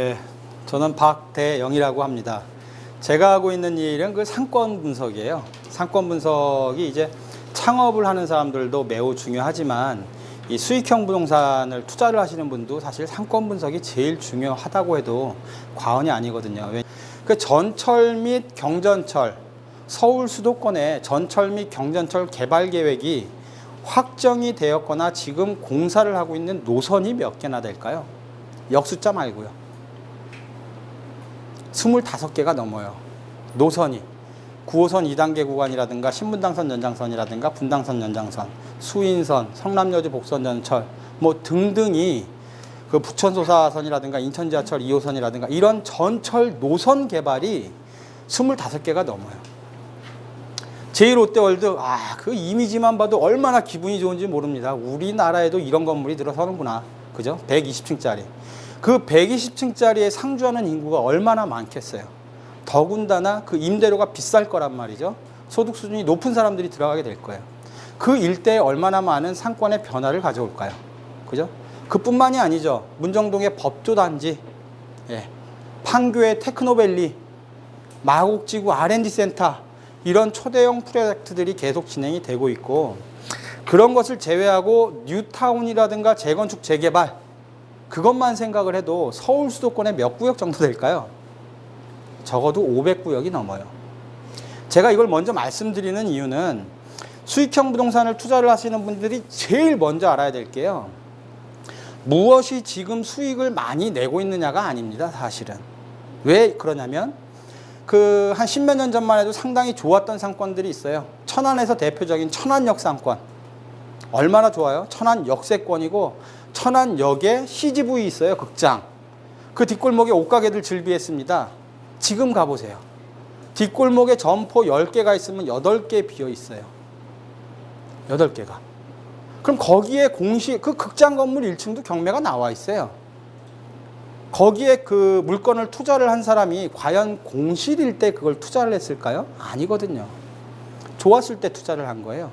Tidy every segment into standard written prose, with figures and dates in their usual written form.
예, 저는 박대영이라고 합니다. 제가 하고 있는 일은 그 상권 분석이에요. 상권 분석이 이제 창업을 하는 사람들도 매우 중요하지만 이 수익형 부동산을 투자를 하시는 분도 사실 상권 분석이 제일 중요하다고 해도 과언이 아니거든요. 그 전철 및 경전철, 서울 수도권의 전철 및 경전철 개발 계획이 확정이 되었거나 지금 공사를 하고 있는 노선이 몇 개나 될까요? 역숫자 말고요. 25개가 넘어요. 노선이. 9호선 2단계 구간이라든가 신분당선 연장선이라든가 분당선 연장선, 수인선, 성남여주 복선 전철 뭐 등등이 그 부천소사선이라든가 인천지하철 2호선이라든가 이런 전철 노선 개발이 25개가 넘어요. 제1롯데월드, 그 이미지만 봐도 얼마나 기분이 좋은지 모릅니다. 우리나라에도 이런 건물이 들어서는구나. 그죠? 120층짜리. 그 120층짜리에 상주하는 인구가 얼마나 많겠어요. 더군다나 그 임대료가 비쌀 거란 말이죠. 소득 수준이 높은 사람들이 들어가게 될 거예요. 그 일대에 얼마나 많은 상권의 변화를 가져올까요? 그죠? 그뿐만이 아니죠. 문정동의 법조단지, 판교의 테크노밸리, 마곡지구 R&D센터 이런 초대형 프로젝트들이 계속 진행이 되고 있고, 그런 것을 제외하고 뉴타운이라든가 재건축 재개발 그것만 생각을 해도 서울 수도권에 몇 구역 정도 될까요? 적어도 500구역이 넘어요. 제가 이걸 먼저 말씀드리는 이유는 수익형 부동산을 투자를 하시는 분들이 제일 먼저 알아야 될 게요. 무엇이 지금 수익을 많이 내고 있느냐가 아닙니다, 사실은. 왜 그러냐면 그 한 10몇 년 전만 해도 상당히 좋았던 상권들이 있어요. 천안에서 대표적인 천안역 상권. 얼마나 좋아요? 천안 역세권이고 천안역에 CGV 있어요, 극장. 그 뒷골목에 옷가게들 즐비했습니다. 지금 가보세요. 뒷골목에 점포 10개가 있으면 8개 비어 있어요. 8개가. 그럼 거기에 그 극장 건물 1층도 경매가 나와 있어요. 거기에 그 물건을 투자를 한 사람이 과연 공실일 때 그걸 투자를 했을까요? 아니거든요. 좋았을 때 투자를 한 거예요.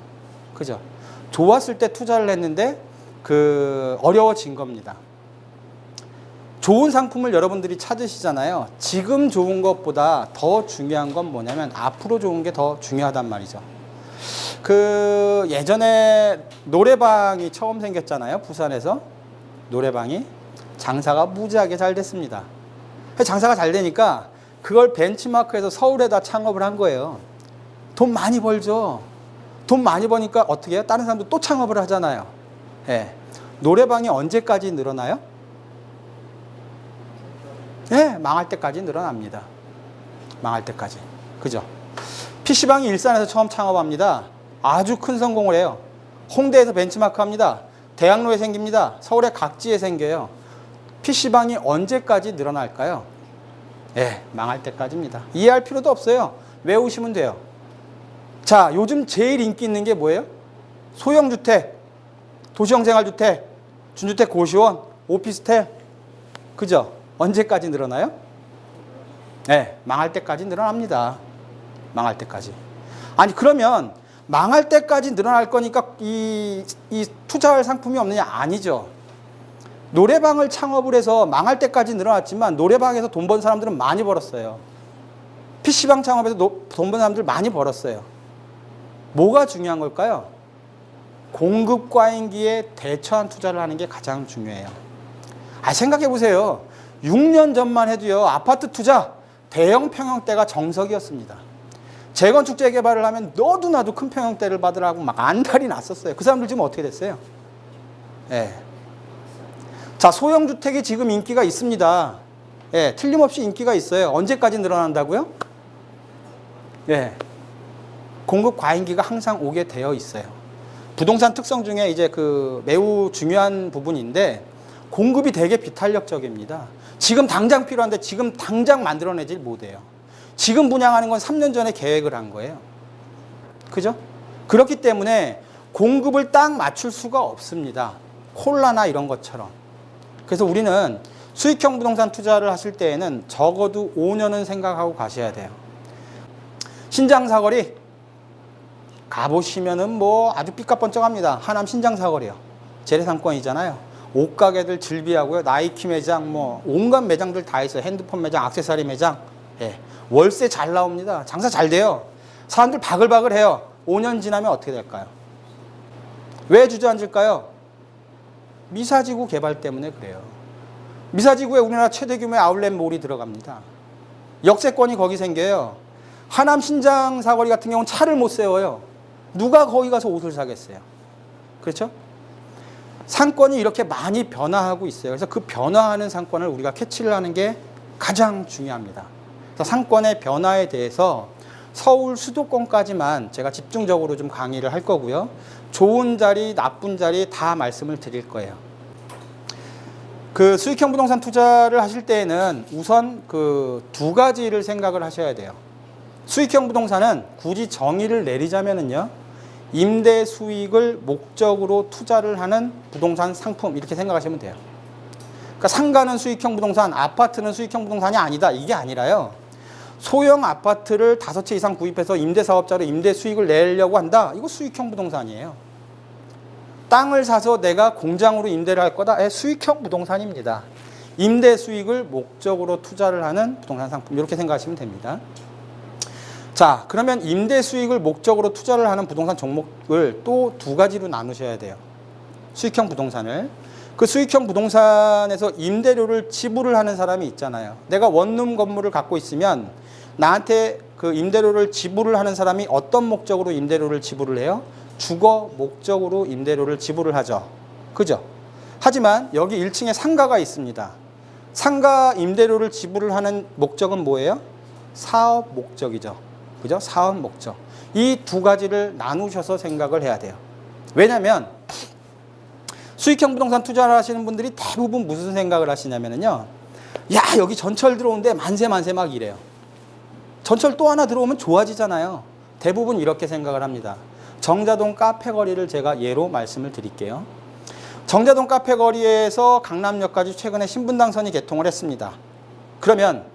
그죠? 좋았을 때 투자를 했는데 어려워진 겁니다. 좋은 상품을 여러분들이 찾으시잖아요. 지금 좋은 것보다 더 중요한 건 뭐냐면 앞으로 좋은 게 더 중요하단 말이죠. 예전에 노래방이 처음 생겼잖아요. 부산에서. 노래방이. 장사가 무지하게 잘 됐습니다. 장사가 잘 되니까 그걸 벤치마크해서 서울에다 창업을 한 거예요. 돈 많이 벌죠. 돈 많이 버니까 어떻게 해요? 다른 사람도 또 창업을 하잖아요. 노래방이 언제까지 늘어나요? 망할 때까지 늘어납니다. 망할 때까지. 그죠? PC방이 일산에서 처음 창업합니다. 아주 큰 성공을 해요. 홍대에서 벤치마크 합니다. 대학로에 생깁니다. 서울의 각지에 생겨요. PC방이 언제까지 늘어날까요? 망할 때까지입니다. 이해할 필요도 없어요. 외우시면 돼요. 자, 요즘 제일 인기 있는 게 뭐예요? 소형주택, 도시형 생활주택, 준주택 고시원, 오피스텔. 그죠? 언제까지 늘어나요? 망할 때까지 늘어납니다. 망할 때까지. 아니, 그러면 망할 때까지 늘어날 거니까 이 투자할 상품이 없느냐? 아니죠. 노래방을 창업을 해서 망할 때까지 늘어났지만 노래방에서 돈 번 사람들은 많이 벌었어요. PC방 창업해서 돈 번 사람들 많이 벌었어요. 뭐가 중요한 걸까요? 공급 과잉기에 대처한 투자를 하는 게 가장 중요해요. 생각해 보세요. 6년 전만 해도요, 아파트 투자, 대형 평형대가 정석이었습니다. 재건축 재개발을 하면 너도 나도 큰 평형대를 받으라고 막 안달이 났었어요. 그 사람들 지금 어떻게 됐어요? 자, 소형주택이 지금 인기가 있습니다. 틀림없이 인기가 있어요. 언제까지 늘어난다고요? 공급 과잉기가 항상 오게 되어 있어요. 부동산 특성 중에 이제 매우 중요한 부분인데 공급이 되게 비탄력적입니다. 지금 당장 필요한데 지금 당장 만들어내질 못해요. 지금 분양하는 건 3년 전에 계획을 한 거예요. 그죠? 그렇기 때문에 공급을 딱 맞출 수가 없습니다. 콜라나 이런 것처럼. 그래서 우리는 수익형 부동산 투자를 하실 때에는 적어도 5년은 생각하고 가셔야 돼요. 신장사거리 가보시면은 뭐 아주 삐까뻔쩍합니다. 하남 신장사거리요. 재래상권이잖아요. 옷가게들 즐비하고요. 나이키 매장, 뭐 온갖 매장들 다 있어요. 핸드폰 매장, 액세서리 매장. 예. 월세 잘 나옵니다. 장사 잘 돼요. 사람들 바글바글 해요. 5년 지나면 어떻게 될까요? 왜 주저앉을까요? 미사지구 개발 때문에 그래요. 미사지구에 우리나라 최대 규모의 아울렛몰이 들어갑니다. 역세권이 거기 생겨요. 하남 신장 사거리 같은 경우는 차를 못 세워요. 누가 거기 가서 옷을 사겠어요? 그렇죠? 상권이 이렇게 많이 변화하고 있어요. 그래서 그 변화하는 상권을 우리가 캐치를 하는 게 가장 중요합니다. 그래서 상권의 변화에 대해서 서울 수도권까지만 제가 집중적으로 좀 강의를 할 거고요. 좋은 자리, 나쁜 자리 다 말씀을 드릴 거예요. 그 수익형 부동산 투자를 하실 때에는 우선 그 두 가지를 생각을 하셔야 돼요. 수익형 부동산은 굳이 정의를 내리자면은요, 임대 수익을 목적으로 투자를 하는 부동산 상품 이렇게 생각하시면 돼요. 그러니까 상가는 수익형 부동산, 아파트는 수익형 부동산이 아니다. 이게 아니라요. 소형 아파트를 5채 이상 구입해서 임대사업자로 임대 수익을 내려고 한다. 이거 수익형 부동산이에요. 땅을 사서 내가 공장으로 임대를 할 거다. 수익형 부동산입니다. 임대 수익을 목적으로 투자를 하는 부동산 상품 이렇게 생각하시면 됩니다. 자, 그러면 임대 수익을 목적으로 투자를 하는 부동산 종목을 또 두 가지로 나누셔야 돼요. 수익형 부동산을. 그 수익형 부동산에서 임대료를 지불을 하는 사람이 있잖아요. 내가 원룸 건물을 갖고 있으면 나한테 그 임대료를 지불을 하는 사람이 어떤 목적으로 임대료를 지불을 해요? 주거 목적으로 임대료를 지불을 하죠. 그죠? 하지만 여기 1층에 상가가 있습니다. 상가 임대료를 지불을 하는 목적은 뭐예요? 사업 목적이죠. 그죠? 사업 목적. 이 두 가지를 나누셔서 생각을 해야 돼요. 왜냐면 수익형 부동산 투자를 하시는 분들이 대부분 무슨 생각을 하시냐면요. 야, 여기 전철 들어오는데 만세 막 이래요. 전철 또 하나 들어오면 좋아지잖아요. 대부분 이렇게 생각을 합니다. 정자동 카페 거리를 제가 예로 말씀을 드릴게요. 정자동 카페 거리에서 강남역까지 최근에 신분당선이 개통을 했습니다. 그러면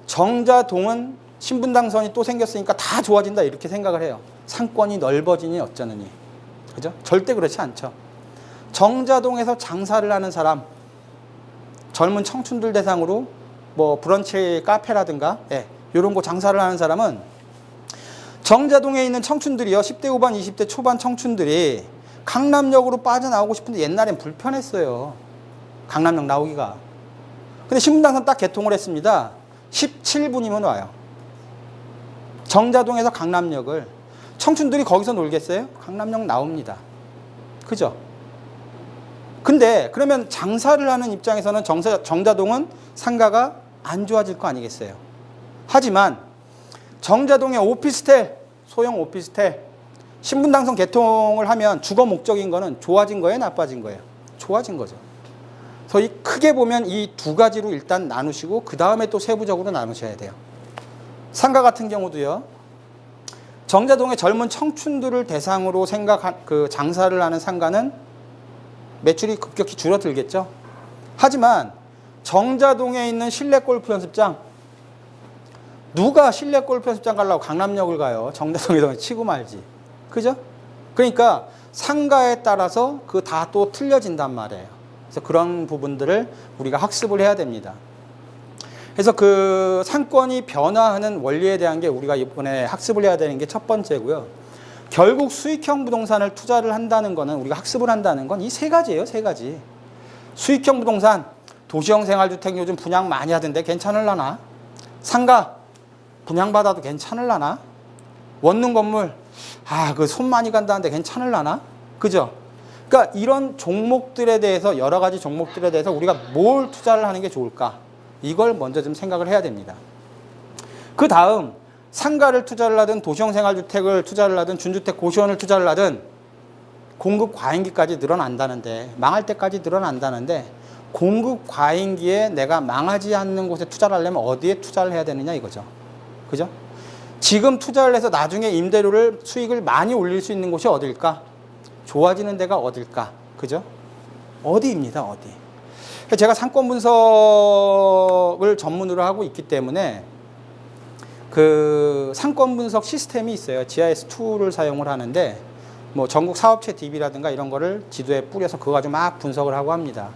정자동은 신분당선이 또 생겼으니까 다 좋아진다 이렇게 생각을 해요. 상권이 넓어지니 어쩌느니. 그죠? 절대 그렇지 않죠. 정자동에서 장사를 하는 사람, 젊은 청춘들 대상으로 뭐 브런치 카페라든가 이런 거 장사를 하는 사람은 정자동에 있는 청춘들이요. 10대 후반, 20대 초반 청춘들이 강남역으로 빠져나오고 싶은데 옛날엔 불편했어요. 강남역 나오기가. 근데 신분당선 딱 개통을 했습니다. 17분이면 와요. 정자동에서 강남역을. 청춘들이 거기서 놀겠어요? 강남역 나옵니다. 그죠? 근데 그러면 장사를 하는 입장에서는 정자동은 상가가 안 좋아질 거 아니겠어요? 하지만 정자동의 오피스텔, 소형 오피스텔, 신분당선 개통을 하면 주거 목적인 거는 좋아진 거예요? 나빠진 거예요? 좋아진 거죠. 그래서 크게 보면 이 두 가지로 일단 나누시고 그 다음에 또 세부적으로 나누셔야 돼요. 상가 같은 경우도요. 정자동의 젊은 청춘들을 대상으로 그 장사를 하는 상가는 매출이 급격히 줄어들겠죠. 하지만 정자동에 있는 실내 골프 연습장, 누가 실내 골프 연습장 가려고 강남역을 가요? 정자동에서 치고 말지. 그죠? 그러니까 상가에 따라서 그 다 또 틀려진단 말이에요. 그래서 그런 부분들을 우리가 학습을 해야 됩니다. 그래서 그 상권이 변화하는 원리에 대한 게 우리가 이번에 학습을 해야 되는 게 첫 번째고요. 결국 수익형 부동산을 투자를 한다는 거는 우리가 학습을 한다는 건 이 세 가지예요. 세 가지. 수익형 부동산, 도시형 생활주택 요즘 분양 많이 하던데 괜찮을라나? 상가 분양받아도 괜찮을라나? 원룸 건물 그 손 많이 간다는데 괜찮을라나? 그죠? 그러니까 이런 종목들에 대해서 여러 가지 종목들에 대해서 우리가 뭘 투자를 하는 게 좋을까? 이걸 먼저 좀 생각을 해야 됩니다. 그 다음 상가를 투자를 하든 도시형 생활주택을 투자를 하든 준주택 고시원을 투자를 하든 공급 과잉기까지 늘어난다는데 망할 때까지 늘어난다는데 공급 과잉기에 내가 망하지 않는 곳에 투자를 하려면 어디에 투자를 해야 되느냐 이거죠. 그죠? 지금 투자를 해서 나중에 임대료를 수익을 많이 올릴 수 있는 곳이 어딜까? 좋아지는 데가 어딜까? 그죠? 어디입니다. 어디. 제가 상권 분석을 전문으로 하고 있기 때문에 그 상권 분석 시스템이 있어요. GIS2를 사용을 하는데 뭐 전국 사업체 DB라든가 이런 거를 지도에 뿌려서 그거 가지고 막 분석을 하고 합니다.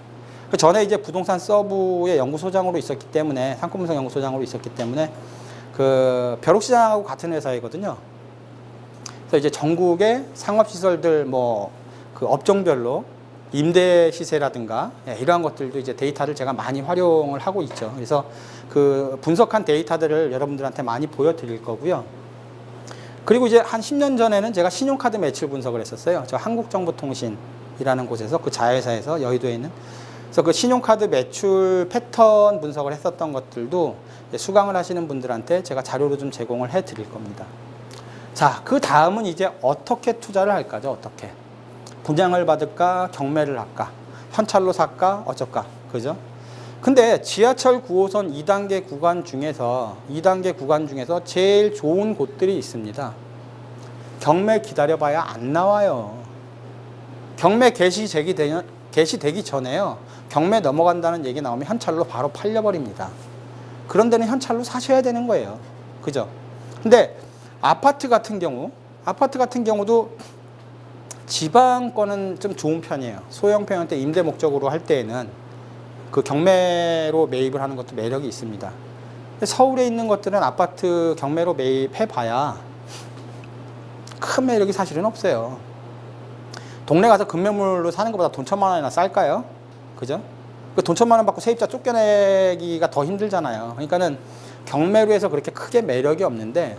그 전에 이제 부동산 서브의 연구소장으로 있었기 때문에, 상권분석 연구소장으로 있었기 때문에 그 벼룩시장하고 같은 회사이거든요. 그래서 이제 전국의 상업시설들 뭐 그 업종별로 임대 시세라든가 이러한 것들도 이제 데이터를 제가 많이 활용을 하고 있죠. 그래서 그 분석한 데이터들을 여러분들한테 많이 보여드릴 거고요. 그리고 이제 한 10년 전에는 제가 신용카드 매출 분석을 했었어요. 저 한국정보통신이라는 곳에서, 그 자회사에서 여의도에 있는. 그래서 그 신용카드 매출 패턴 분석을 했었던 것들도 수강을 하시는 분들한테 제가 자료로 좀 제공을 해 드릴 겁니다. 자, 그 다음은 이제 어떻게 투자를 할까죠? 어떻게? 분양을 받을까? 경매를 할까? 현찰로 살까? 어쩔까? 그죠? 근데 지하철 9호선 2단계 구간 중에서 제일 좋은 곳들이 있습니다. 경매 기다려봐야 안 나와요. 경매 개시되기 전에요. 경매 넘어간다는 얘기 나오면 현찰로 바로 팔려버립니다. 그런 데는 현찰로 사셔야 되는 거예요. 그죠? 근데 아파트 같은 경우도 지방권은 좀 좋은 편이에요. 소형 평형대 임대 목적으로 할 때에는 그 경매로 매입을 하는 것도 매력이 있습니다. 서울에 있는 것들은 아파트 경매로 매입해봐야 큰 매력이 사실은 없어요. 동네 가서 급매물로 사는 것보다 돈 1,000만 원이나 쌀까요? 그죠? 그 돈 1,000만 원 받고 세입자 쫓겨내기가 더 힘들잖아요. 그러니까는 경매로 해서 그렇게 크게 매력이 없는데,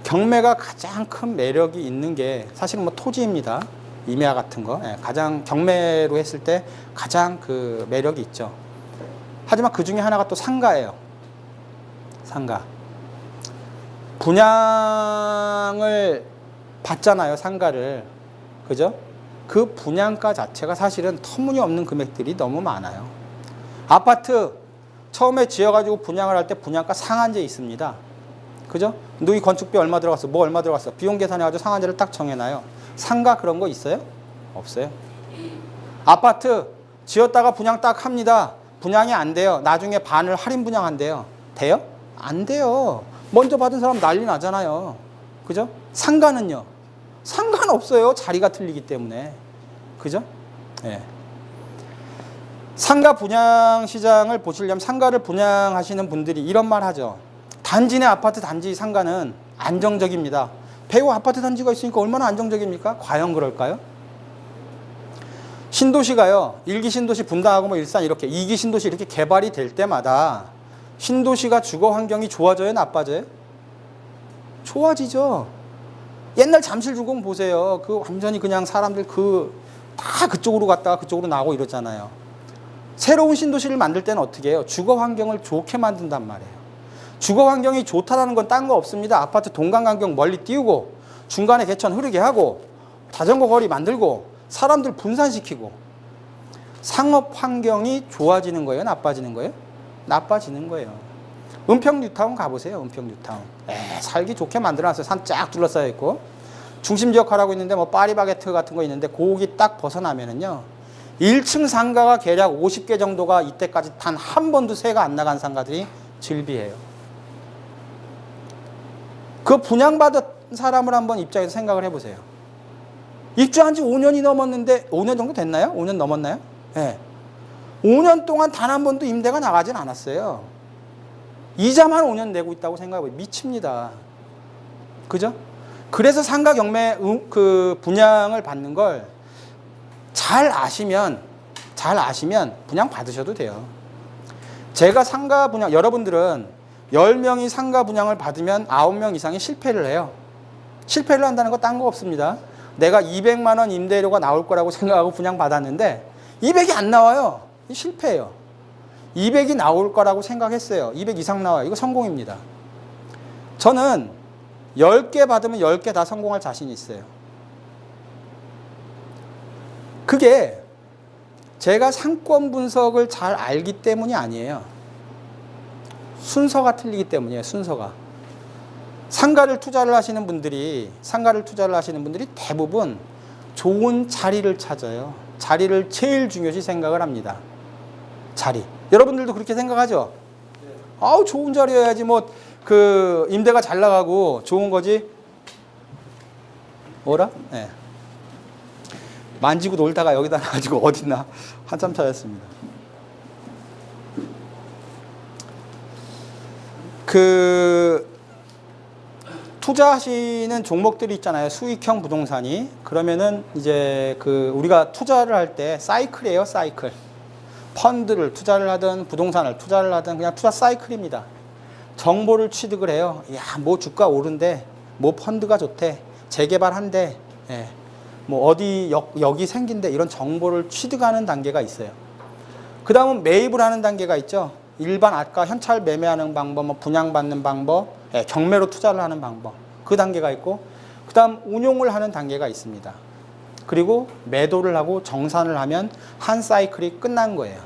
경매가 가장 큰 매력이 있는 게 사실은 뭐 토지입니다. 임야 같은 거. 가장 경매로 했을 때 가장 그 매력이 있죠. 하지만 그 중에 하나가 또 상가예요. 상가. 분양을 받잖아요, 상가를. 그죠? 그 분양가 자체가 사실은 터무니없는 금액들이 너무 많아요. 아파트 처음에 지어가지고 분양을 할 때 분양가 상한제 있습니다. 그죠? 너 이 건축비 얼마 들어갔어? 뭐 얼마 들어갔어? 비용 계산해가지고 상한제를 딱 정해놔요. 상가 그런 거 있어요? 없어요. 아파트 지었다가 분양 딱 합니다. 분양이 안 돼요. 나중에 반을 할인 분양한대요. 돼요? 안 돼요. 먼저 받은 사람 난리 나잖아요. 그죠? 상가는요? 상관 없어요. 자리가 틀리기 때문에. 그죠? 예. 상가 분양 시장을 보시려면 상가를 분양하시는 분들이 이런 말 하죠. 단지 내 아파트 단지 상가는 안정적입니다. 배우 아파트 단지가 있으니까 얼마나 안정적입니까? 과연 그럴까요? 신도시가요, 1기 신도시 분당하고 뭐 일산 이렇게 2기 신도시 이렇게 개발이 될 때마다 신도시가 주거 환경이 좋아져요, 나빠져요? 좋아지죠. 옛날 잠실주공 보세요. 그 완전히 그냥 사람들 다 그쪽으로 갔다가 그쪽으로 나오고 이러잖아요. 새로운 신도시를 만들 때는 어떻게 해요? 주거 환경을 좋게 만든단 말이에요. 주거 환경이 좋다는 건 딴 거 없습니다. 아파트 동간간격 멀리 띄우고 중간에 개천 흐르게 하고 자전거 거리 만들고 사람들 분산시키고. 상업 환경이 좋아지는 거예요? 나빠지는 거예요? 나빠지는 거예요. 은평 뉴타운 가보세요. 은평 뉴타운. 살기 좋게 만들어놨어요. 산 쫙 둘러싸여 있고. 중심 지역 하라고 있는데 뭐 파리바게트 같은 거 있는데 거기 딱 벗어나면은요. 1층 상가가 대략 50개 정도가 이때까지 단 한 번도 새가 안 나간 상가들이 즐비해요. 그 분양받은 사람을 한번 입장에서 생각을 해보세요. 입주한 지 5년이 넘었는데 5년 정도 됐나요? 5년 넘었나요? 네. 5년 동안 단 한 번도 임대가 나가진 않았어요. 이자만 5년 내고 있다고 생각해보면 미칩니다. 그죠? 그래서 상가 경매 그 분양을 받는 걸 잘 아시면 분양 받으셔도 돼요. 제가 상가 분양, 여러분들은 10명이 상가 분양을 받으면 9명 이상이 실패를 해요. 실패를 한다는 거 딴 거 없습니다. 내가 200만 원 임대료가 나올 거라고 생각하고 분양 받았는데 200이 안 나와요. 실패예요. 200이 나올 거라고 생각했어요. 200 이상 나와요. 이거 성공입니다. 저는 10개 받으면 10개 다 성공할 자신이 있어요. 그게 제가 상권 분석을 잘 알기 때문이 아니에요. 순서가 틀리기 때문이에요. 순서가. 상가를 투자를 하시는 분들이 대부분 좋은 자리를 찾아요. 자리를 제일 중요시 생각을 합니다. 자리. 여러분들도 그렇게 생각하죠? 아우, 좋은 자리여야지 뭐 그 임대가 잘 나가고 좋은 거지. 뭐라? 네. 만지고 놀다가 여기다 놔가지고 어딨나 한참 찾았습니다. 투자하시는 종목들이 있잖아요. 수익형 부동산이. 그러면은 이제 우리가 투자를 할 때 사이클이에요, 사이클. 펀드를 투자를 하든 부동산을 투자를 하든 그냥 투자 사이클입니다. 정보를 취득을 해요. 야, 뭐 주가 오른대, 뭐 펀드가 좋대, 재개발한대, 예. 뭐 어디 여기 생긴대, 이런 정보를 취득하는 단계가 있어요. 그 다음은 매입을 하는 단계가 있죠. 일반 아까 현찰 매매하는 방법, 뭐 분양받는 방법, 예, 경매로 투자를 하는 방법, 그 단계가 있고, 그 다음 운용을 하는 단계가 있습니다. 그리고 매도를 하고 정산을 하면 한 사이클이 끝난 거예요.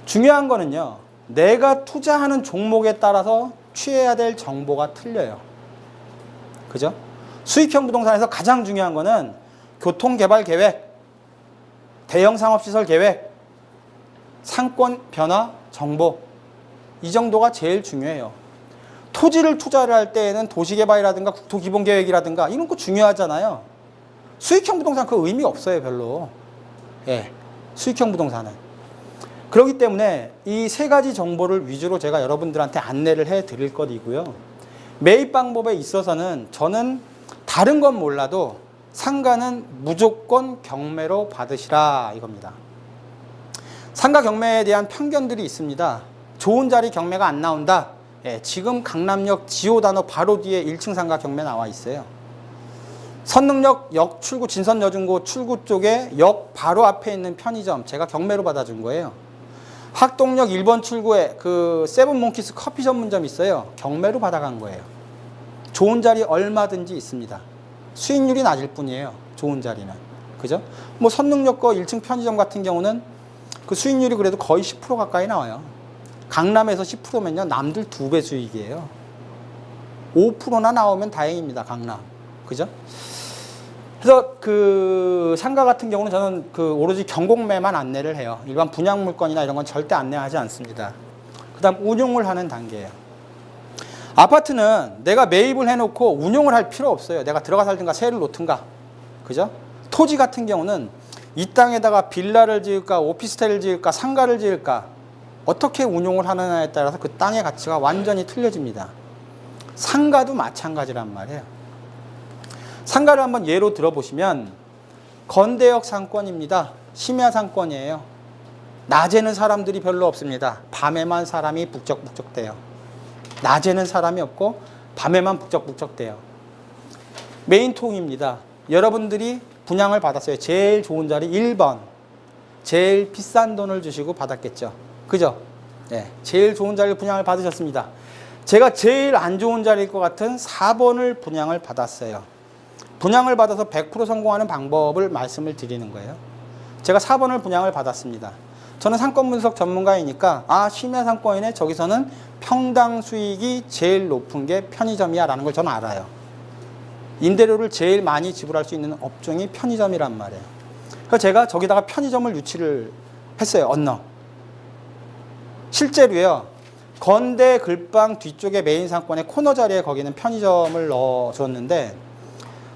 중요한 거는요, 내가 투자하는 종목에 따라서 취해야 될 정보가 틀려요. 그죠? 수익형 부동산에서 가장 중요한 거는 교통개발 계획, 대형 상업시설 계획, 상권 변화 정보, 이 정도가 제일 중요해요. 토지를 투자를 할 때에는 도시개발이라든가 국토기본계획이라든가 이런 거 중요하잖아요. 수익형 부동산 그 의미 없어요, 별로. 예, 수익형 부동산은. 그렇기 때문에 이 세 가지 정보를 위주로 제가 여러분들한테 안내를 해 드릴 것이고요. 매입 방법에 있어서는 저는 다른 건 몰라도 상가는 무조건 경매로 받으시라, 이겁니다. 상가 경매에 대한 편견들이 있습니다. 좋은 자리 경매가 안 나온다. 예, 지금 강남역 지오단호 바로 뒤에 1층 상가 경매 나와 있어요. 선릉역 역 출구, 진선여중고 출구 쪽에 역 바로 앞에 있는 편의점 제가 경매로 받아준 거예요. 학동역 1번 출구에 세븐몽키스 커피 전문점 있어요. 경매로 받아간 거예요. 좋은 자리 얼마든지 있습니다. 수익률이 낮을 뿐이에요, 좋은 자리는. 그죠? 뭐 선릉역 거 1층 편의점 같은 경우는 그 수익률이 그래도 거의 10% 가까이 나와요. 강남에서 10%면요, 남들 2배 수익이에요. 5%나 나오면 다행입니다, 강남. 그죠? 그래서 상가 같은 경우는 저는 오로지 경공매만 안내를 해요. 일반 분양 물건이나 이런 건 절대 안내하지 않습니다. 그 다음 운용을 하는 단계예요. 아파트는 내가 매입을 해놓고 운용을 할 필요 없어요. 내가 들어가 살든가 세를 놓든가. 그죠? 토지 같은 경우는 이 땅에다가 빌라를 지을까, 오피스텔을 지을까, 상가를 지을까, 어떻게 운용을 하느냐에 따라서 그 땅의 가치가 완전히 틀려집니다. 상가도 마찬가지란 말이에요. 상가를 한번 예로 들어보시면 건대역 상권입니다. 심야 상권이에요. 낮에는 사람들이 별로 없습니다. 밤에만 사람이 북적북적대요. 낮에는 사람이 없고 밤에만 북적북적대요. 메인통입니다. 여러분들이 분양을 받았어요. 제일 좋은 자리 1번. 제일 비싼 돈을 주시고 받았겠죠. 그죠? 네, 제일 좋은 자리를 분양을 받으셨습니다. 제가 제일 안 좋은 자리일 것 같은 4번을 분양을 받았어요. 분양을 받아서 100% 성공하는 방법을 말씀을 드리는 거예요. 제가 4번을 분양을 받았습니다. 저는 상권 분석 전문가이니까 심야 상권이네, 저기서는 평당 수익이 제일 높은 게 편의점이야 라는 걸 저는 알아요. 임대료를 제일 많이 지불할 수 있는 업종이 편의점이란 말이에요. 그래서 제가 저기다가 편의점을 유치를 했어요. 언능. 실제로요, 건대 글방 뒤쪽에 메인 상권의 코너 자리에 거기는 편의점을 넣어줬는데,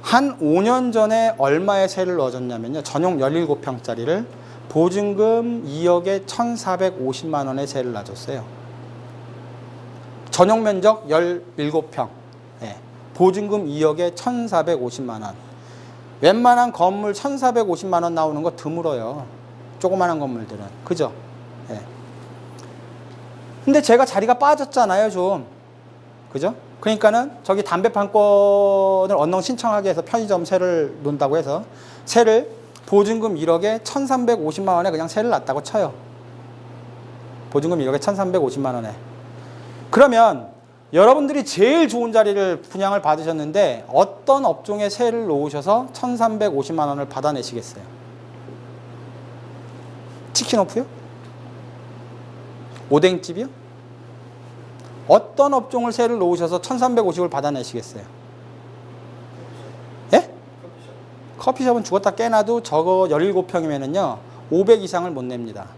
한 5년 전에 얼마의 세를 넣어줬냐면요, 전용 17평짜리를 보증금 2억에 1,450만 원의 세를 놔줬어요. 전용 면적 17평, 예, 보증금 2억에 1,450만 원. 웬만한 건물 1,450만 원 나오는 거 드물어요, 조그만한 건물들은. 그죠? 예. 근데 제가 자리가 빠졌잖아요, 좀. 그죠? 그러니까는 저기 담배 판권을 언능 신청하게 해서 편의점 세를 놓는다고 해서 세를 보증금 1억에 1,350만 원에 그냥 세를 놨다고 쳐요. 보증금 1억에 1,350만 원에. 그러면 여러분들이 제일 좋은 자리를 분양을 받으셨는데 어떤 업종에 세를 놓으셔서 1,350만 원을 받아내시겠어요? 치킨오프요? 오뎅집이요? 어떤 업종을 세를 놓으셔서 1,350을 받아내시겠어요? 예? 커피숍은 죽었다 깨나도 저거 17평이면은요, 500 이상을 못 냅니다.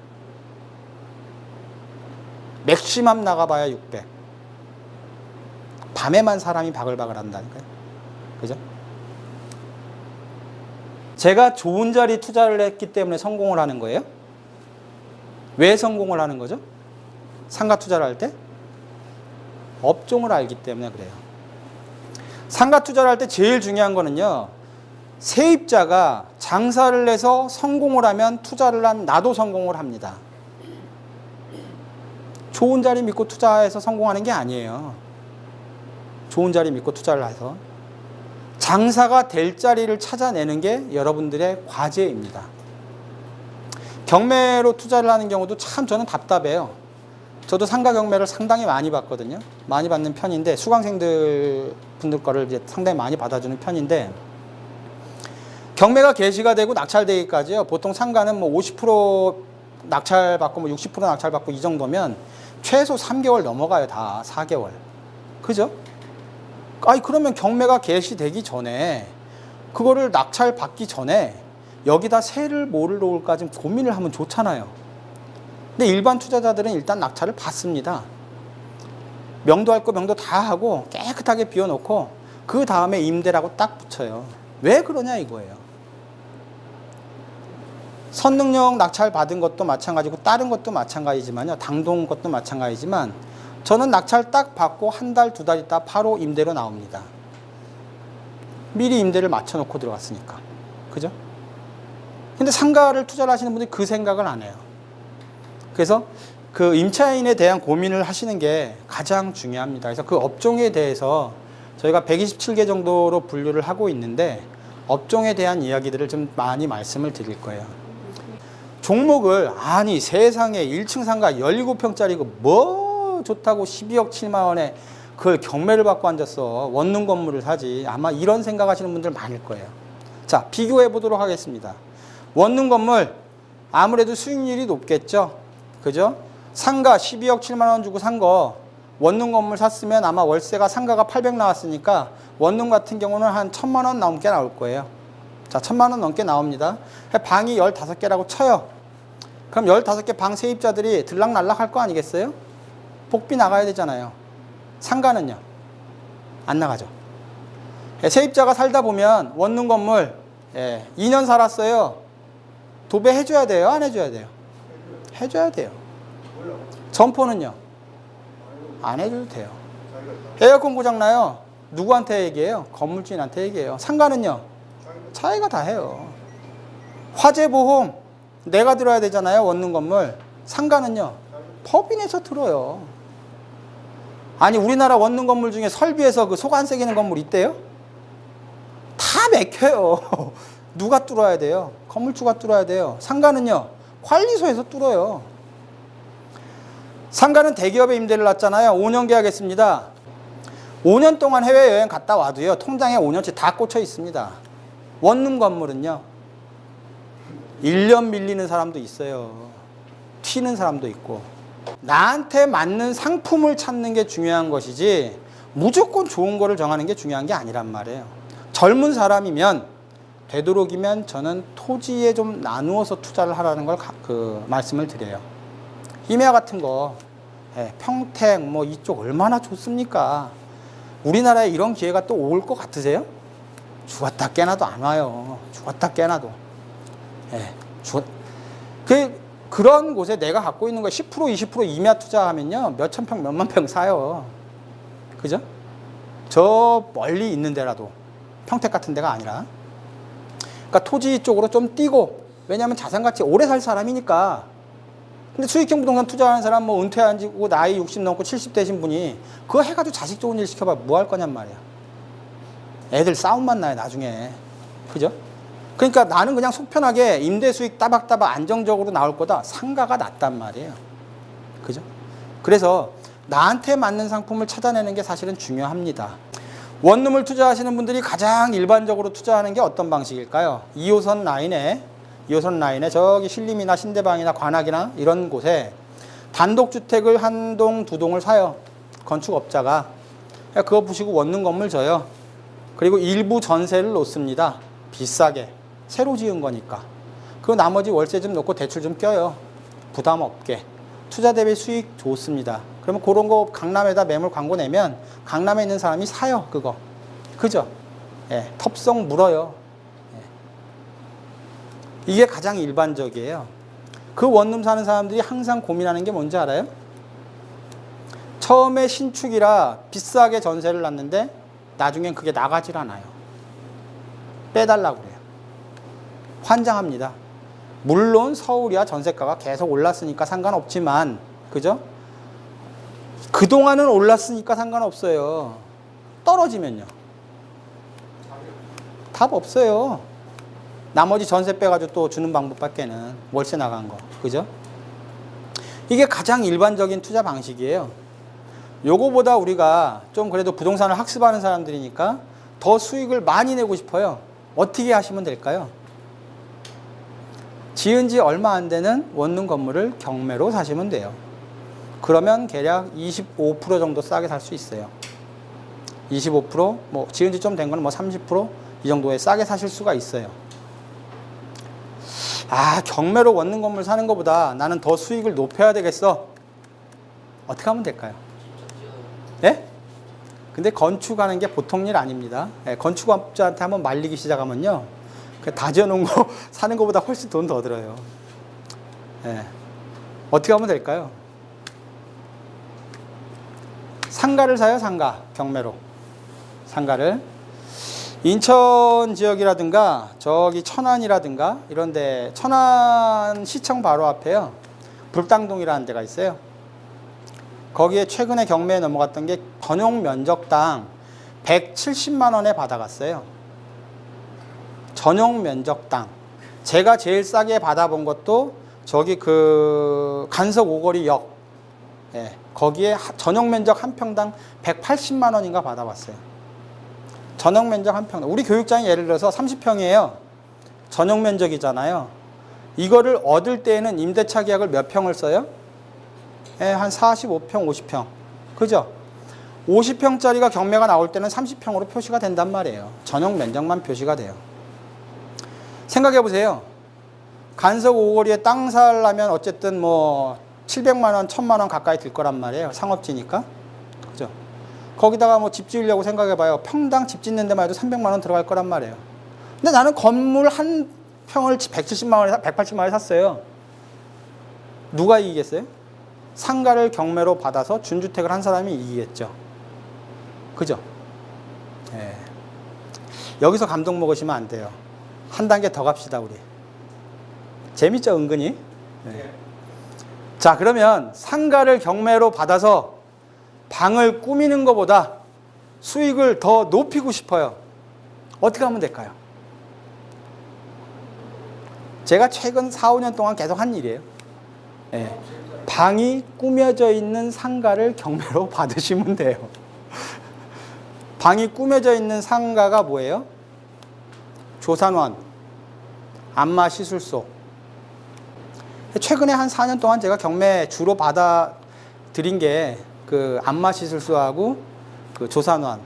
맥시멈 나가봐야 600. 밤에만 사람이 바글바글 한다니까요. 그죠? 제가 좋은 자리 투자를 했기 때문에 성공을 하는 거예요? 왜 성공을 하는 거죠? 상가 투자를 할 때? 업종을 알기 때문에 그래요. 상가 투자를 할 때 제일 중요한 거는요, 세입자가 장사를 해서 성공을 하면 투자를 한 나도 성공을 합니다. 좋은 자리 믿고 투자해서 성공하는 게 아니에요. 좋은 자리 믿고 투자를 해서 장사가 될 자리를 찾아내는 게 여러분들의 과제입니다. 경매로 투자를 하는 경우도 참 저는 답답해요. 저도 상가 경매를 상당히 많이 받거든요. 많이 받는 편인데, 수강생들 분들 거를 이제 상당히 많이 받아주는 편인데, 경매가 개시가 되고 낙찰되기까지요, 보통 상가는 뭐 50% 낙찰받고 뭐 60% 낙찰받고 이 정도면 최소 3개월 넘어가요. 다 4개월. 그죠? 아니, 그러면 경매가 개시되기 전에, 그거를 낙찰받기 전에 여기다 세를 뭐를 놓을까 좀 고민을 하면 좋잖아요. 근데 일반 투자자들은 일단 낙찰을 받습니다. 명도할 거 명도 다 하고 깨끗하게 비워놓고 그 다음에 임대라고 딱 붙여요. 왜 그러냐 이거예요. 선능력 낙찰 받은 것도 마찬가지고 다른 것도 마찬가지지만요, 당동 것도 마찬가지지만 저는 낙찰 딱 받고 한 달, 두 달 있다 바로 임대로 나옵니다. 미리 임대를 맞춰놓고 들어갔으니까. 그죠? 근데 상가를 투자를 하시는 분들이 그 생각을 안 해요. 그래서 그 임차인에 대한 고민을 하시는 게 가장 중요합니다. 그래서 그 업종에 대해서 저희가 127개 정도로 분류를 하고 있는데, 업종에 대한 이야기들을 좀 많이 말씀을 드릴 거예요. 종목을, 아니 세상에 1층 상가 17평짜리고 뭐 좋다고 12억 7만 원에 그걸 경매를 받고 앉았어. 원룸 건물을 사지. 아마 이런 생각하시는 분들 많을 거예요. 자, 비교해 보도록 하겠습니다. 원룸 건물 아무래도 수익률이 높겠죠. 그죠? 상가 12억 7만 원 주고 산 거, 원룸 건물 샀으면 아마 월세가 상가가 800 나왔으니까 원룸 같은 경우는 한 1000만 원 넘게 나올 거예요. 자, 1000만 원 넘게 나옵니다. 방이 15개라고 쳐요. 그럼 15개 방 세입자들이 들락날락 할 거 아니겠어요? 복비 나가야 되잖아요. 상가는요? 안 나가죠. 세입자가 살다 보면 원룸 건물 2년 살았어요. 도배 해줘야 돼요? 안 해줘야 돼요? 해줘야 돼요. 점포는요? 안 해줘도 돼요. 에어컨 고장나요? 누구한테 얘기해요? 건물주인한테 얘기해요. 상가는요? 자기가 다 해요. 화재보험 내가 들어야 되잖아요. 원룸 건물. 상가는요? 법인에서 들어요. 아니, 우리나라 원룸 건물 중에 설비에서 그 속 안 새기는 건물 있대요? 다 맥혀요. 누가 뚫어야 돼요? 건물주가 뚫어야 돼요. 상가는요? 관리소에서 뚫어요. 상가는 대기업에 임대를 놨잖아요. 5년 계약했습니다. 5년 동안 해외여행 갔다 와도요, 통장에 5년치 다 꽂혀 있습니다. 원룸 건물은요, 1년 밀리는 사람도 있어요. 튀는 사람도 있고. 나한테 맞는 상품을 찾는 게 중요한 것이지 무조건 좋은 거를 정하는 게 중요한 게 아니란 말이에요. 젊은 사람이면 되도록이면 저는 토지에 좀 나누어서 투자를 하라는 걸 말씀을 드려요. 임야 같은 거, 평택 뭐 이쪽 얼마나 좋습니까? 우리나라에 이런 기회가 또 올 것 같으세요? 죽었다 깨나도 안 와요. 죽었다 깨나도. 그런 곳에 내가 갖고 있는 거 10% 20% 임야 투자하면요, 몇천 평 몇만 평 사요. 그죠? 저 멀리 있는 데라도, 평택 같은 데가 아니라. 그러니까 토지 쪽으로 좀 뛰고, 왜냐하면 자산가치 오래 살 사람이니까. 근데 수익형 부동산 투자하는 사람, 뭐 은퇴한 지고 나이 60 넘고 70 되신 분이 그거 해가지고 자식 좋은 일 시켜봐 뭐 할 거냔 말이야. 애들 싸움만 나요 나중에. 그죠? 그러니까 나는 그냥 속 편하게 임대 수익 따박따박 안정적으로 나올 거다. 상가가 낫단 말이에요. 그죠? 그래서 나한테 맞는 상품을 찾아내는 게 사실은 중요합니다. 원룸을 투자하시는 분들이 가장 일반적으로 투자하는 게 어떤 방식일까요? 2호선 라인에 저기 신림이나 신대방이나 관악이나 이런 곳에 단독주택을 한 동, 두 동을 사요. 건축업자가. 그거 보시고 원룸 건물 줘요. 그리고 일부 전세를 놓습니다. 비싸게. 새로 지은 거니까. 그 나머지 월세 좀 놓고 대출 좀 껴요. 부담 없게. 투자 대비 수익 좋습니다. 그러면 그런 거 강남에다 매물 광고 내면 강남에 있는 사람이 사요. 그거. 그죠? 텁성 물어요. 이게 가장 일반적이에요. 그 원룸 사는 사람들이 항상 고민하는 게 뭔지 알아요? 처음에 신축이라 비싸게 전세를 놨는데 나중엔 그게 나가질 않아요. 빼달라고 그래요. 환장합니다. 물론 서울이야 전세가가 계속 올랐으니까 상관없지만, 그죠? 그동안은 올랐으니까 상관없어요. 떨어지면요. 답 없어요. 나머지 전세 빼가지고 또 주는 방법밖에는, 월세 나간 거. 그죠? 이게 가장 일반적인 투자 방식이에요. 요거보다 우리가 좀 그래도 부동산을 학습하는 사람들이니까 더 수익을 많이 내고 싶어요. 어떻게 하시면 될까요? 지은 지 얼마 안 되는 원룸 건물을 경매로 사시면 돼요. 그러면 대략 25% 정도 싸게 살 수 있어요. 25%, 뭐 지은 지 좀 된 거는 뭐 30% 이 정도에 싸게 사실 수가 있어요. 아, 경매로 원룸 건물 사는 것보다 나는 더 수익을 높여야 되겠어. 어떻게 하면 될까요? 예? 근데 건축하는 게 보통 일 아닙니다. 예, 건축업자한테 한번 말리기 시작하면요, 다 지어놓은 거 사는 것보다 훨씬 돈 더 들어요. 예. 어떻게 하면 될까요? 상가를 사요, 상가. 경매로. 상가를. 인천 지역이라든가 저기 천안이라든가 이런데, 천안 시청 바로 앞에요, 불당동이라는 데가 있어요. 거기에 최근에 경매에 넘어갔던 게 전용 면적당 170만 원에 받아갔어요. 전용 면적당. 제가 제일 싸게 받아본 것도 저기 그 간석 오거리역, 예, 거기에 전용 면적 한 평당 180만 원인가 받아봤어요. 전용 면적 한 평당. 우리 교육장이 예를 들어서 30평이에요. 전용 면적이잖아요. 이거를 얻을 때에는 임대차 계약을 몇 평을 써요? 예, 한 45평, 50평. 그죠? 50평짜리가 경매가 나올 때는 30평으로 표시가 된단 말이에요. 전용 면적만 표시가 돼요. 생각해 보세요. 간석 오거리에 땅 살려면 어쨌든 뭐 700만 원, 1000만 원 가까이 들 거란 말이에요. 상업지니까. 그죠? 거기다가 뭐 집 지으려고 생각해 봐요. 평당 집 짓는 데만 해도 300만 원 들어갈 거란 말이에요. 근데 나는 건물 한 평을 170만 원에, 180만 원에 샀어요. 누가 이기겠어요? 상가를 경매로 받아서 준주택을 한 사람이 이기겠죠. 그죠? 예. 여기서 감동 먹으시면 안 돼요. 한 단계 더 갑시다, 우리. 재밌죠, 은근히? 예. 자, 그러면 상가를 경매로 받아서 방을 꾸미는 것보다 수익을 더 높이고 싶어요. 어떻게 하면 될까요? 제가 최근 4, 5년 동안 계속 한 일이에요. 예. 방이 꾸며져 있는 상가를 경매로 받으시면 돼요. 방이 꾸며져 있는 상가가 뭐예요? 조산원, 안마시술소. 최근에 한 4년 동안 제가 경매 주로 받아 드린 게 그 안마시술소하고 그 조산원.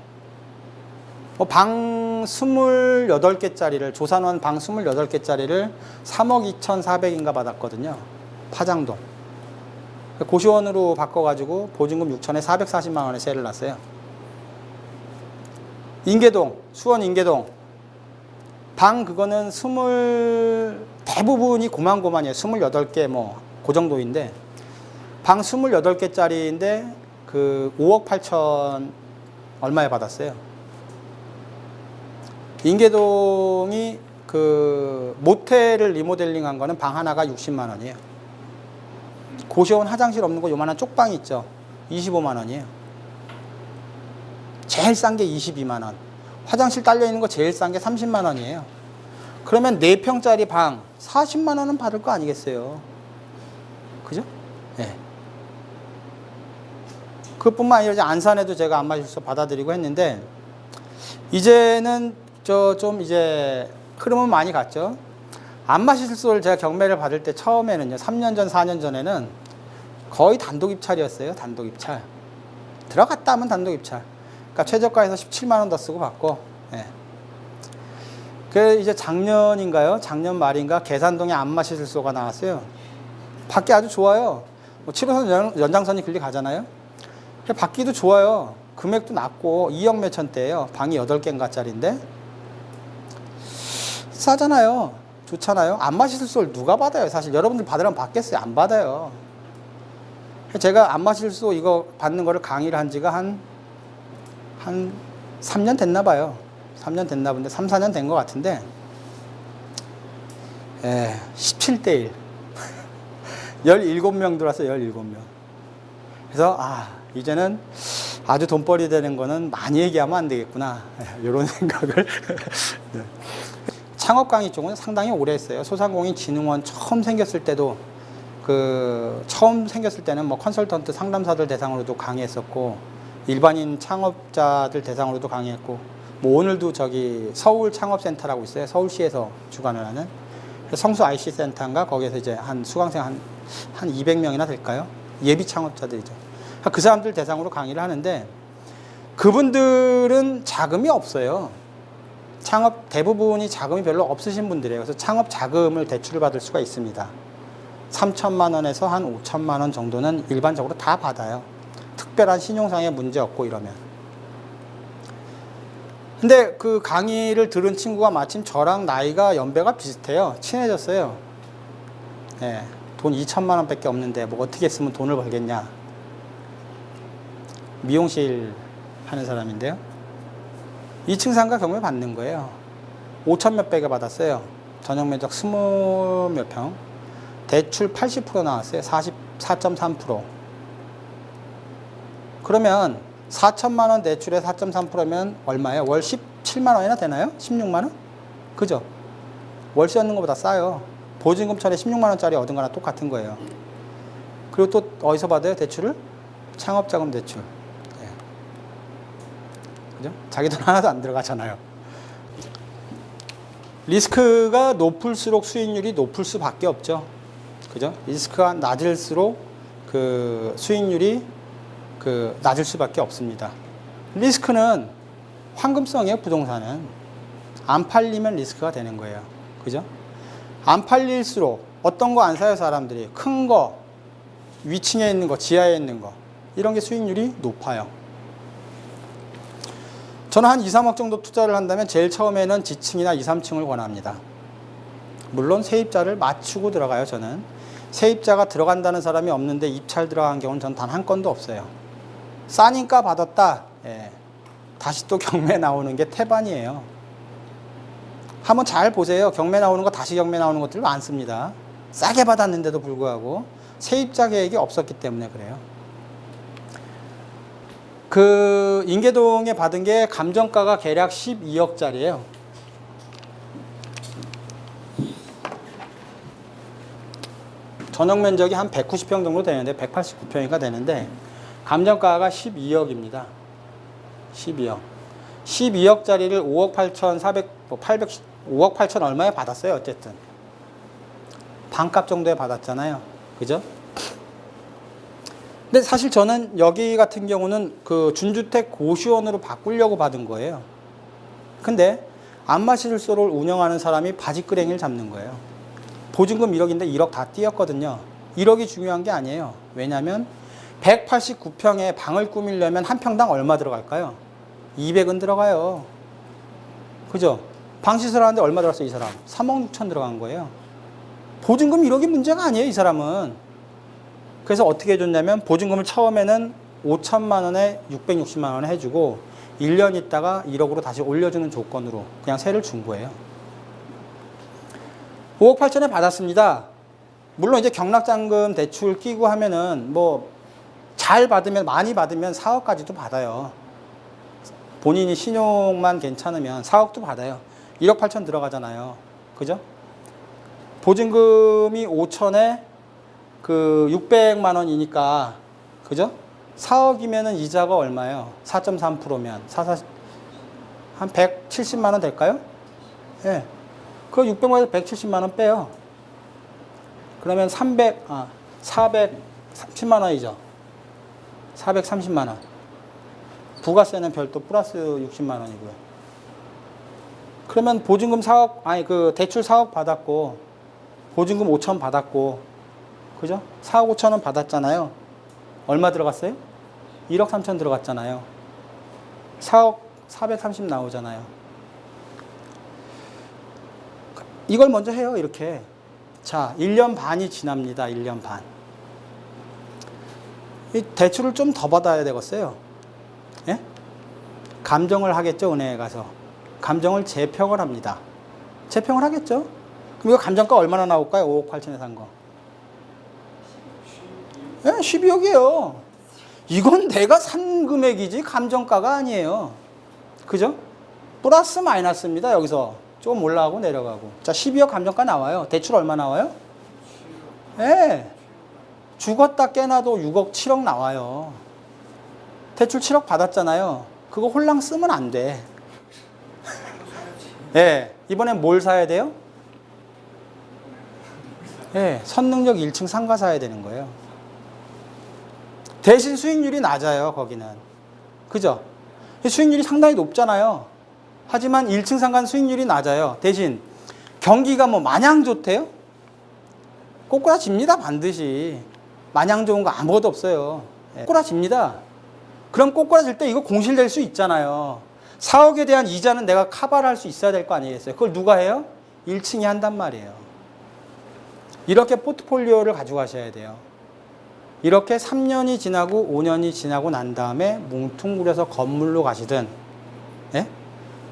방 28개짜리를, 조산원 방 28개짜리를 3억 2,400인가 받았거든요. 파장동. 고시원으로 바꿔가지고 보증금 6천에 440만 원에 세를 놨어요. 인계동, 수원 인계동. 방 그거는 대부분이 고만고만이에요. 28개 뭐 그 정도인데, 방 28개짜리인데 그 5억 8천 얼마에 받았어요. 인계동이 그 모텔을 리모델링 한 거는 방 하나가 60만 원이에요. 고시원 화장실 없는 거 요만한 쪽방이 있죠. 25만 원이에요. 제일 싼 게 22만 원. 화장실 딸려 있는 거 제일 싼 게 30만 원이에요. 그러면 4평짜리 방 40만 원은 받을 거 아니겠어요. 그죠? 예. 네. 그뿐만 아니라 이제 안산에도 제가 안마실소 받아들이고 했는데, 이제는 좀 이제 흐름은 많이 갔죠. 안마실소를 제가 경매를 받을 때 처음에는요, 3년 전, 4년 전에는 거의 단독 입찰이었어요. 단독 입찰. 들어갔다 하면 단독 입찰. 그러니까 최저가에서 17만 원 더 쓰고 받고. 예. 그 이제 작년인가요? 작년 말인가 계산동에 안마시술소가 나왔어요. 받기 아주 좋아요. 뭐 7호선 연장선이 길리 가잖아요. 받기도 좋아요. 금액도 낮고 2억 몇천대예요. 방이 8개인가짜리인데 싸잖아요. 좋잖아요. 안 마실 술 누가 받아요? 사실 여러분들 받으라면 받겠어요? 안 받아요. 제가 안 마실 수 이거 받는 거를 강의를 한 지가 한 3년 됐나 봐요. 3년 됐나 본데 3, 4년 된 것 같은데 17대 1 17명 들어왔어요. 17명. 그래서 이제는 아주 돈벌이 되는 거는 많이 얘기하면 안 되겠구나 이런 생각을 네. 창업 강의 쪽은 상당히 오래 했어요. 소상공인진흥원 처음 생겼을 때도 처음 생겼을 때는 뭐 컨설턴트 상담사들 대상으로도 강의했었고 일반인 창업자들 대상으로도 강의했고 뭐 오늘도 저기 서울 창업센터라고 있어요. 서울시에서 주관을 하는 성수 IC 센터인가 거기에서 이제 한 수강생 한 200명이나 될까요? 예비 창업자들이죠. 그 사람들 대상으로 강의를 하는데 그분들은 자금이 없어요. 창업 대부분이 자금이 별로 없으신 분들이에요. 그래서 창업 자금을 대출을 받을 수가 있습니다. 3천만 원에서 한 5천만 원 정도는 일반적으로 다 받아요. 특별한 신용상의 문제 없고 이러면. 근데 그 강의를 들은 친구가 마침 저랑 나이가 연배가 비슷해요. 친해졌어요. 네, 돈 2천만 원밖에 없는데 뭐 어떻게 했으면 돈을 벌겠냐. 미용실 하는 사람인데요. 2층 상가 경매 받는 거예요. 5천 몇백에 받았어요. 전용 면적 20몇 평. 대출 80% 나왔어요. 44.3%. 그러면 4천만 원 대출에 4.3%면 얼마예요? 월 17만 원이나 되나요? 16만 원? 그죠? 월세 얻는 것보다 싸요. 보증금 처리에 16만 원짜리 얻은 거나 똑같은 거예요. 그리고 또 어디서 받아요? 대출을? 창업자금 대출. 네. 그죠? 자기 돈 하나도 안 들어가잖아요. 리스크가 높을수록 수익률이 높을 수밖에 없죠. 그죠? 리스크가 낮을수록 그 수익률이 낮을 수밖에 없습니다. 리스크는 황금성이에요. 부동산은 안 팔리면 리스크가 되는 거예요. 그죠? 안 팔릴수록 어떤 거 안 사요. 사람들이 큰 거, 위층에 있는 거, 지하에 있는 거 이런 게 수익률이 높아요. 저는 한 2, 3억 정도 투자를 한다면 제일 처음에는 지층이나 2, 3층을 권합니다. 물론 세입자를 맞추고 들어가요. 저는 세입자가 들어간다는 사람이 없는데 입찰 들어간 경우는 전 단 한 건도 없어요. 싸니까 받았다. 예. 다시 또 경매 나오는 게 태반이에요. 한번 잘 보세요. 경매 나오는 거 다시 경매 나오는 것들 많습니다. 싸게 받았는데도 불구하고 세입자 계획이 없었기 때문에 그래요. 인계동에 받은 게 감정가가 대략 12억짜리예요. 전용 면적이 한 190평 정도 되는데 189평이가 되는데 감정가가 12억입니다. 12억. 12억짜리를 5억 8천 5억 8천 얼마에 받았어요. 어쨌든. 반값 정도에 받았잖아요. 그죠? 근데 사실 저는 여기 같은 경우는 그 준주택 고시원으로 바꾸려고 받은 거예요. 근데 안마실소를 운영하는 사람이 바지끄레기를 잡는 거예요. 보증금 1억인데 1억 다 띄었거든요. 1억이 중요한 게 아니에요. 왜냐하면 189평에 방을 꾸미려면 한 평당 얼마 들어갈까요? 200은 들어가요. 그죠? 방 시설하는데 얼마 들어갔어요, 이 사람? 3억 6천 들어간 거예요. 보증금 1억이 문제가 아니에요, 이 사람은. 그래서 어떻게 해줬냐면 보증금을 처음에는 5천만 원에 660만 원에 해주고 1년 있다가 1억으로 다시 올려주는 조건으로 그냥 세를 준 거예요. 5억 8천에 받았습니다. 물론 이제 경락잔금 대출 끼고 하면은 뭐 잘 받으면 많이 받으면 4억까지도 받아요. 본인이 신용만 괜찮으면 4억도 받아요. 1억 8천 들어가잖아요. 그죠? 보증금이 5천에 600만 원이니까 그죠? 4억이면은 이자가 얼마예요? 4.3%면 한 170만 원 될까요? 예. 네. 그 600만 원에서 170만 원 빼요. 그러면 430만 원이죠. 430만 원. 부가세는 별도 플러스 60만 원이고요. 그러면 보증금 4억, 대출 4억 받았고, 보증금 5천 받았고, 그죠? 4억 5천 원 받았잖아요. 얼마 들어갔어요? 1억 3천 들어갔잖아요. 4억 430 나오잖아요. 이걸 먼저 해요. 이렇게. 자, 1년 반이 지납니다. 1년 반. 이 대출을 좀 더 받아야 되겠어요. 예? 감정을 하겠죠. 은행에 가서. 감정을 재평을 합니다. 재평을 하겠죠. 그럼 이거 감정가 얼마나 나올까요? 5억 8천에 산 거. 예, 12억이에요. 이건 내가 산 금액이지 감정가가 아니에요. 그죠? 플러스 마이너스입니다. 여기서 조금 올라가고 내려가고. 자, 12억 감정가 나와요. 대출 얼마 나와요? 예. 죽었다 깨나도 6억 7억 나와요. 대출 7억 받았잖아요. 그거 홀랑 쓰면 안 돼. 예. 이번엔 뭘 사야 돼요? 예. 선능력 1층 상가 사야 되는 거예요. 대신 수익률이 낮아요. 거기는. 그죠? 수익률이 상당히 높잖아요. 하지만 1층 상가는 수익률이 낮아요. 대신 경기가 뭐 마냥 좋대요? 꼬꾸라집니다. 반드시. 마냥 좋은 거 아무것도 없어요. 꼬꾸라집니다. 그럼 꼬꾸라질 때 이거 공실될 수 있잖아요. 4억에 대한 이자는 내가 카바를 할 수 있어야 될 거 아니겠어요? 그걸 누가 해요? 1층이 한단 말이에요. 이렇게 포트폴리오를 가져가셔야 돼요. 이렇게 3년이 지나고 5년이 지나고 난 다음에 뭉퉁그려서 건물로 가시든, 예?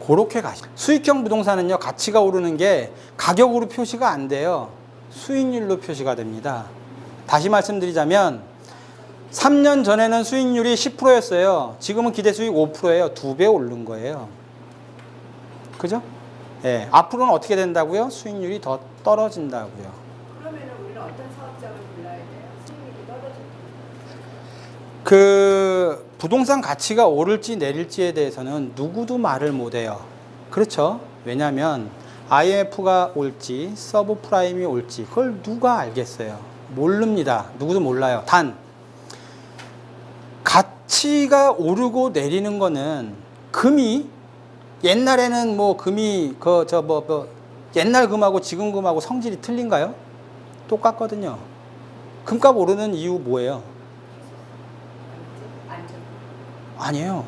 그렇게 가시든. 수익형 부동산은요, 가치가 오르는 게 가격으로 표시가 안 돼요. 수익률로 표시가 됩니다. 다시 말씀드리자면, 3년 전에는 수익률이 10%였어요. 지금은 기대 수익 5%예요. 2배 오른 거예요. 그죠? 예. 앞으로는 어떻게 된다고요? 수익률이 더 떨어진다고요. 그러면은 우리는 어떤 사업장을 골라야 돼요? 수익률이 떨어질 때. 그 부동산 가치가 오를지 내릴지에 대해서는 누구도 말을 못해요. 그렇죠? 왜냐하면 IMF가 올지 서브프라임이 올지 그걸 누가 알겠어요? 모릅니다. 누구도 몰라요. 단 가치가 오르고 내리는 거는 금이 옛날에는 뭐 금이 옛날 금하고 지금 금하고 성질이 틀린가요? 똑같거든요. 금값 오르는 이유 뭐예요? 아니에요.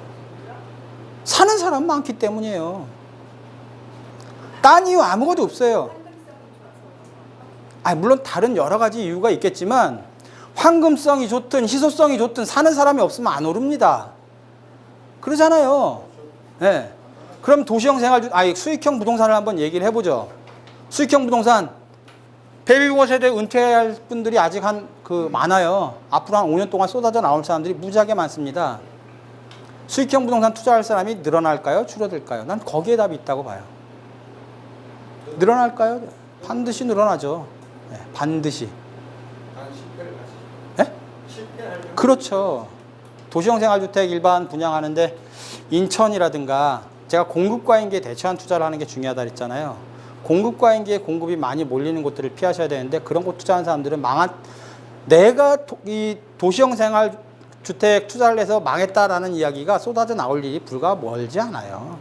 사는 사람 많기 때문이에요. 딴 이유 아무것도 없어요. 물론 다른 여러 가지 이유가 있겠지만 황금성이 좋든 희소성이 좋든 사는 사람이 없으면 안 오릅니다. 그러잖아요. 네. 그럼 도시형 수익형 부동산을 한번 얘기를 해보죠. 수익형 부동산 베이비부머 세대 은퇴할 분들이 아직 많아요. 앞으로 한 5년 동안 쏟아져 나올 사람들이 무지하게 많습니다. 수익형 부동산 투자할 사람이 늘어날까요? 줄어들까요? 난 거기에 답이 있다고 봐요. 늘어날까요? 반드시 늘어나죠. 네, 반드시. 네? 그렇죠. 도시형 생활주택 일반 분양하는데 인천이라든가 제가 공급과잉기에 대처한 투자를 하는 게 중요하다 그랬잖아요. 공급과잉기에 공급이 많이 몰리는 곳들을 피하셔야 되는데 그런 곳 투자하는 사람들은 내가 이 도시형 생활주택 투자를 해서 망했다라는 이야기가 쏟아져 나올 일이 불과 멀지 않아요.